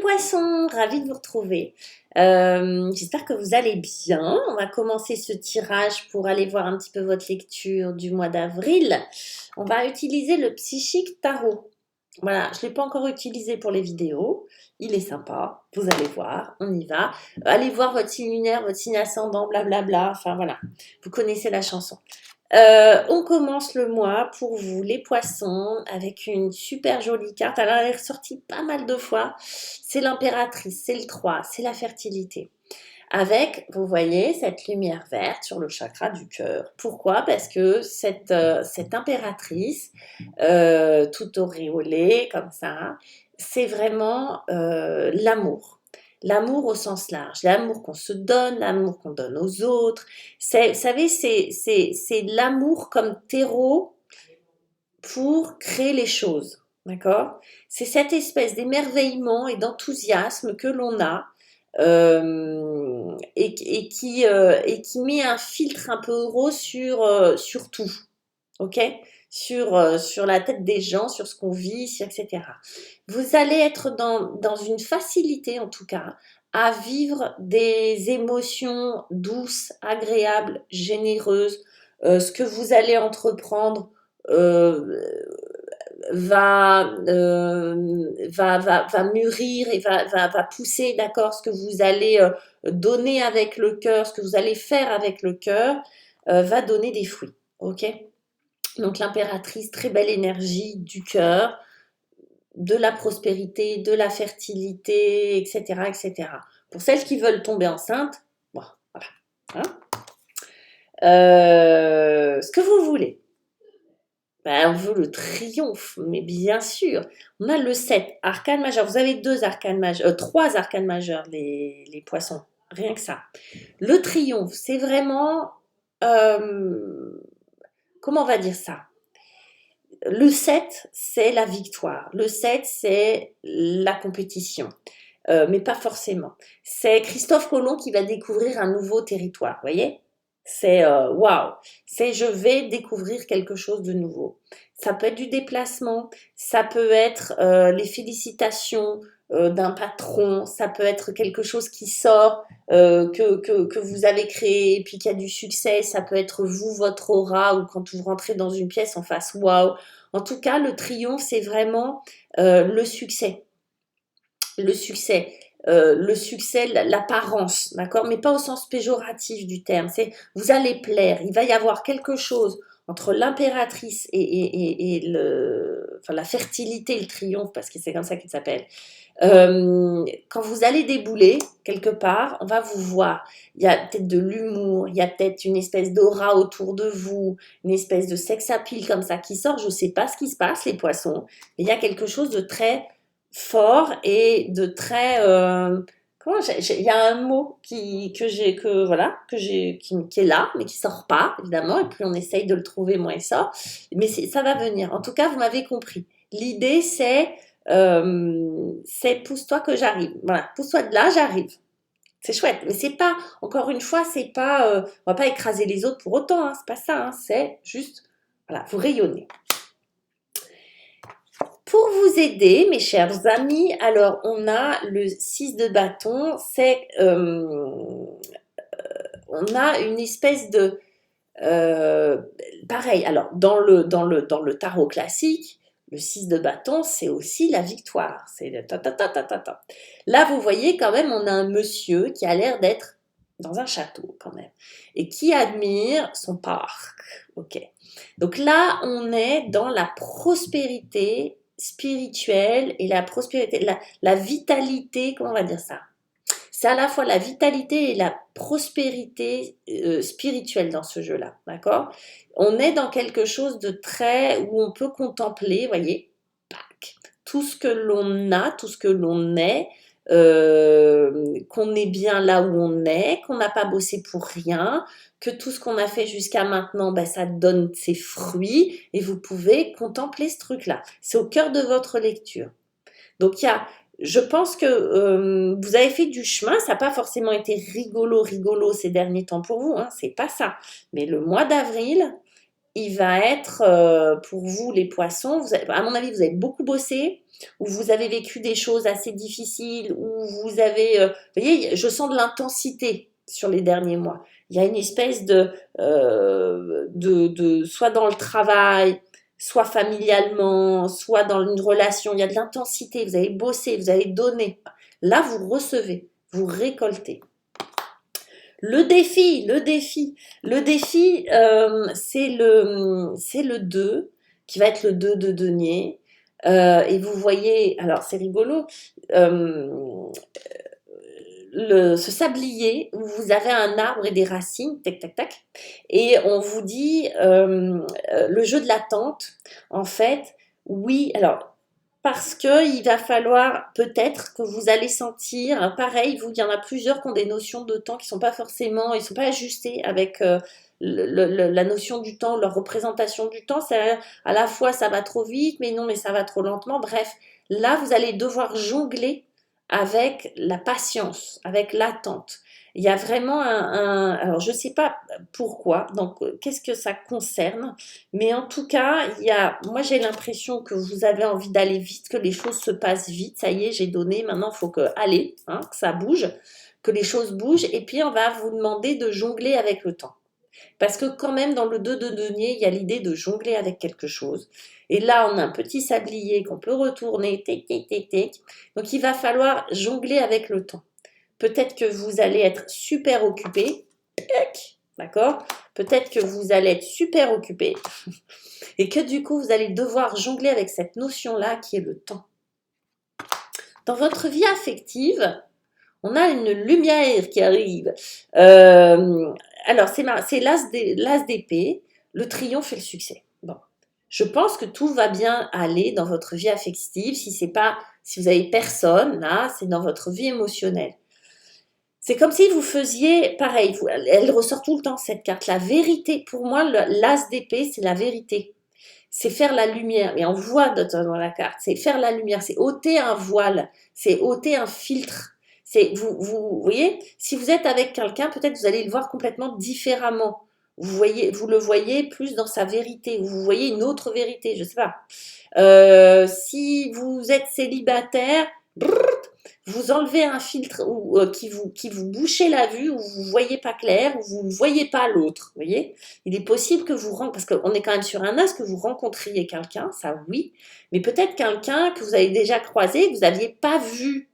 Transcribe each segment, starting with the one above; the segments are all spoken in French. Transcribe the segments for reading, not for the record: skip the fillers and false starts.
Poissons, ravie de vous retrouver. J'espère que vous allez bien. On va commencer ce tirage pour aller voir un petit peu votre lecture du mois d'avril. On va utiliser le Psychique Tarot. Voilà, je ne l'ai pas encore utilisé pour les vidéos. Il est sympa, vous allez voir, on y va. Allez voir votre signe lunaire, votre signe ascendant, blablabla. Enfin voilà, vous connaissez la chanson. On commence le mois pour vous les poissons avec une super jolie carte. Alors elle est ressortie pas mal de fois. C'est l'impératrice, c'est le 3, c'est la fertilité. Avec, vous voyez, cette lumière verte sur le chakra du cœur. Pourquoi? Parce que cette impératrice, tout auréolée comme ça, c'est vraiment l'amour. L'amour au sens large, l'amour qu'on se donne, l'amour qu'on donne aux autres. Vous savez, c'est l'amour comme terreau pour créer les choses, d'accord? C'est cette espèce d'émerveillement et d'enthousiasme que l'on a et qui met un filtre un peu rose sur tout, ok? Sur la tête des gens, sur ce qu'on vit, etc. Vous allez être dans une facilité, en tout cas, à vivre des émotions douces, agréables, généreuses. Ce que vous allez entreprendre euh, va mûrir et va pousser, d'accord, ce que vous allez donner avec le cœur, ce que vous allez faire avec le cœur, va donner des fruits, ok? Donc l'impératrice, très belle énergie du cœur, de la prospérité, de la fertilité, etc., etc. Pour celles qui veulent tomber enceintes, bon, voilà. Hein, ce que vous voulez. Ben, on veut le triomphe, mais bien sûr. On a le 7, arcane majeur. Vous avez deux arcanes majeurs, trois arcanes majeurs, les poissons. Rien que ça. Le triomphe, c'est vraiment... comment on va dire ça? Le 7, c'est la victoire. Le 7, c'est la compétition. Mais pas forcément. C'est Christophe Colomb qui va découvrir un nouveau territoire, vous voyez? C'est waouh, c'est je vais découvrir quelque chose de nouveau. Ça peut être du déplacement, ça peut être les félicitations d'un patron, ça peut être quelque chose qui sort, que vous avez créé et puis qui a du succès, ça peut être vous, votre aura, ou quand vous rentrez dans une pièce en face, waouh. En tout cas, le triomphe, c'est vraiment le succès. Le succès, l'apparence, d'accord, mais pas au sens péjoratif du terme. C'est vous allez plaire. Il va y avoir quelque chose entre l'impératrice enfin, la fertilité et le triomphe, parce que c'est comme ça qu'il s'appelle. Quand vous allez débouler quelque part, on va vous voir. Il y a peut-être de l'humour, il y a peut-être une espèce d'aura autour de vous, une espèce de sex appeal comme ça qui sort. Je ne sais pas ce qui se passe, les poissons, mais il y a quelque chose de très fort et de très il y a un mot qui est là mais qui sort pas évidemment, et puis on essaye de le trouver, moi et ça, mais ça va venir. En tout cas, vous m'avez compris. L'idée c'est pousse-toi que j'arrive. Voilà, pousse-toi de là, j'arrive. C'est chouette, mais c'est pas, encore une fois, c'est pas on va pas écraser les autres pour autant, hein, c'est pas ça, hein, c'est juste voilà, vous rayonnez. Pour vous aider, mes chers amis, alors on a le 6 de bâton, on a une espèce de... pareil, alors dans le tarot classique, le 6 de bâton, c'est aussi la victoire. C'est le ta ta ta ta ta ta. Là, vous voyez quand même, on a un monsieur qui a l'air d'être dans un château quand même, et qui admire son parc. Ok. Donc là, on est dans la prospérité spirituelle et la prospérité, la vitalité, comment on va dire ça? C'est à la fois la vitalité et la prospérité spirituelle dans ce jeu-là, d'accord? On est dans quelque chose de très, où on peut contempler, vous voyez, tout ce que l'on a, tout ce que l'on est, qu'on est bien là où on est, qu'on n'a pas bossé pour rien, que tout ce qu'on a fait jusqu'à maintenant, ben, ça donne ses fruits, et vous pouvez contempler ce truc-là. C'est au cœur de votre lecture. Donc je pense que vous avez fait du chemin, ça n'a pas forcément été rigolo ces derniers temps pour vous, hein, c'est pas ça. Mais le mois d'avril, il va être, pour vous les poissons, à mon avis, vous avez beaucoup bossé, ou vous avez vécu des choses assez difficiles, ou vous avez, vous voyez, je sens de l'intensité sur les derniers mois. Il y a une espèce soit dans le travail, soit familialement, soit dans une relation, il y a de l'intensité, vous avez bossé, vous avez donné. Là, vous recevez, vous récoltez. Le défi, c'est le 2, qui va être le 2 de denier. Et vous voyez, alors c'est rigolo, ce sablier où vous avez un arbre et des racines, tac, tac, tac, et on vous dit le jeu de l'attente, en fait, oui, alors parce que il va falloir peut-être que vous allez sentir, pareil, il y en a plusieurs qui ont des notions de temps qui sont pas forcément, ils sont pas ajustés avec la notion du temps, leur représentation du temps. C'est à la fois ça va trop vite, mais non, mais ça va trop lentement. Bref, là vous allez devoir jongler avec la patience, avec l'attente. Il y a vraiment alors je sais pas pourquoi, donc qu'est-ce que ça concerne, mais en tout cas, moi j'ai l'impression que vous avez envie d'aller vite, que les choses se passent vite. Ça y est, j'ai donné, maintenant il faut que ça bouge, que les choses bougent, et puis on va vous demander de jongler avec le temps. Parce que quand même, dans le 2 de denier, il y a l'idée de jongler avec quelque chose. Et là, on a un petit sablier qu'on peut retourner, tic, tic, tic, tic. Donc, il va falloir jongler avec le temps. Peut-être que vous allez être super occupé, d'accord? Peut-être que vous allez être super occupé et que du coup, vous allez devoir jongler avec cette notion-là qui est le temps. Dans votre vie affective, on a une lumière qui arrive. Alors, c'est l'as d'épée, le triomphe et le succès. Bon. Je pense que tout va bien aller dans votre vie affective. Si vous avez personne, là, c'est dans votre vie émotionnelle. C'est comme si vous faisiez, pareil, elle ressort tout le temps cette carte. La vérité, pour moi, l'as d'épée, c'est la vérité. C'est faire la lumière. Et on voit dans la carte, c'est faire la lumière, c'est ôter un voile, c'est ôter un filtre. Vous voyez, si vous êtes avec quelqu'un, peut-être vous allez le voir complètement différemment. Vous le voyez plus dans sa vérité, ou vous voyez une autre vérité, je sais pas. Si vous êtes célibataire, vous enlevez un filtre qui vous bouchez la vue, où vous ne voyez pas clair, où vous ne voyez pas l'autre. Vous voyez, il est possible que parce qu'on est quand même sur un as, que vous rencontriez quelqu'un, ça oui, mais peut-être quelqu'un que vous avez déjà croisé, que vous n'aviez pas vu.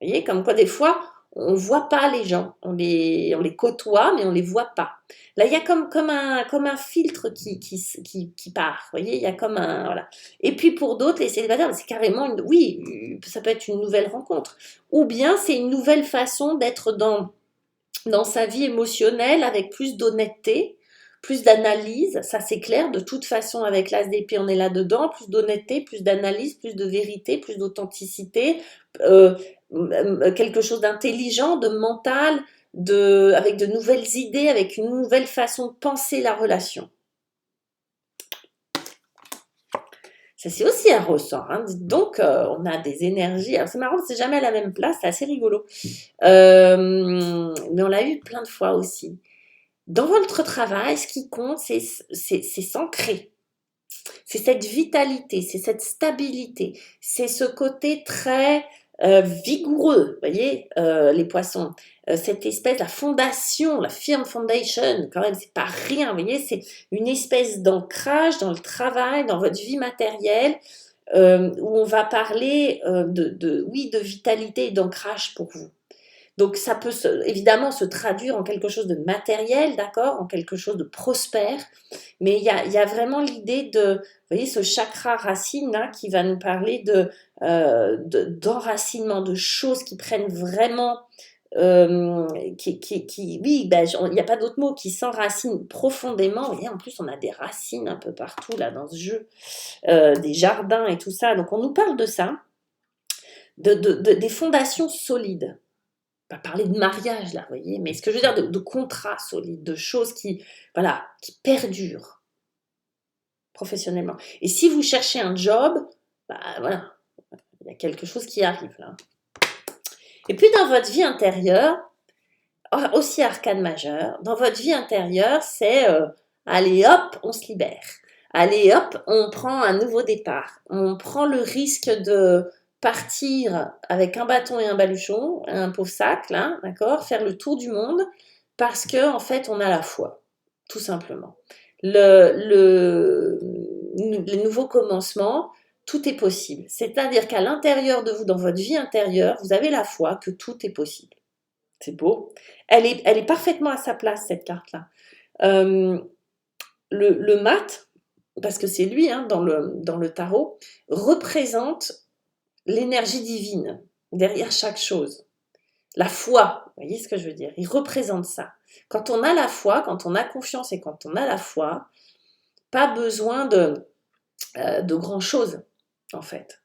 Vous voyez, comme quoi des fois, on ne voit pas les gens, on les côtoie, mais on ne les voit pas. Là, il y a comme un filtre qui part, vous voyez, il y a comme un... Voilà. Et puis pour d'autres, les célibataires, c'est carrément, oui, ça peut être une nouvelle rencontre. Ou bien c'est une nouvelle façon d'être dans sa vie émotionnelle avec plus d'honnêteté, plus d'analyse, ça c'est clair, de toute façon avec l'as d'épée on est là-dedans, plus d'honnêteté, plus d'analyse, plus de vérité, plus d'authenticité, quelque chose d'intelligent, de mental, avec de nouvelles idées, avec une nouvelle façon de penser la relation. Ça c'est aussi un ressort, hein. Donc on a des énergies, alors c'est marrant, c'est jamais à la même place, c'est assez rigolo, mais on l'a eu plein de fois aussi. Dans votre travail, ce qui compte, c'est s'ancrer. C'est cette vitalité, c'est cette stabilité, c'est ce côté très vigoureux, vous voyez, les poissons. Cette espèce, la fondation, la firm foundation, quand même, c'est pas rien, vous voyez, c'est une espèce d'ancrage dans le travail, dans votre vie matérielle, où on va parler de vitalité et d'ancrage pour vous. Donc ça peut évidemment se traduire en quelque chose de matériel, d'accord, en quelque chose de prospère, mais il y a vraiment l'idée vous voyez, ce chakra racine là, qui va nous parler d'enracinement, de choses qui prennent vraiment, oui, ben, il n'y a pas d'autre mot, qui s'enracinent profondément, et en plus on a des racines un peu partout là dans ce jeu, des jardins et tout ça, donc on nous parle de ça, des fondations solides. Pas parler de mariage là, vous voyez, mais ce que je veux dire de contrats solides, de choses qui perdurent professionnellement. Et si vous cherchez un job, voilà, il y a quelque chose qui arrive là. Et puis dans votre vie intérieure, aussi arcane majeur, dans votre vie intérieure, c'est Allez hop, on se libère. Allez hop, on prend un nouveau départ. On prend le risque de partir avec un bâton et un baluchon, un pauvre sac là, d'accord, faire le tour du monde parce que en fait on a la foi, tout simplement. Le nouveau commencement, tout est possible. C'est-à-dire qu'à l'intérieur de vous, dans votre vie intérieure, vous avez la foi que tout est possible. C'est beau. Elle est parfaitement à sa place, cette carte-là. Euh, le mat, parce que c'est lui hein, dans le tarot, représente l'énergie divine derrière chaque chose. La foi, vous voyez ce que je veux dire? Il représente ça. Quand on a la foi, quand on a confiance et quand on a la foi, pas besoin de grand-chose, en fait.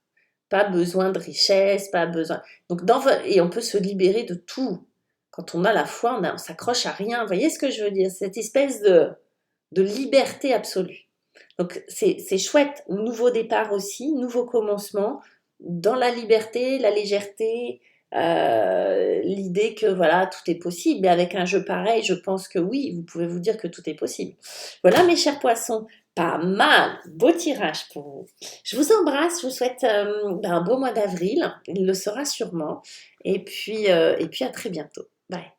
Pas besoin de richesse, pas besoin... Donc et on peut se libérer de tout. Quand on a la foi, on s'accroche à rien. Vous voyez ce que je veux dire? Cette espèce de liberté absolue. Donc c'est chouette, nouveau départ aussi, nouveau commencement, dans la liberté, la légèreté, l'idée que voilà, tout est possible. Et avec un jeu pareil, je pense que oui, vous pouvez vous dire que tout est possible. Voilà mes chers poissons, pas mal, beau tirage pour vous. Je vous embrasse, je vous souhaite un beau mois d'avril, il le sera sûrement. Et puis à très bientôt. Bye.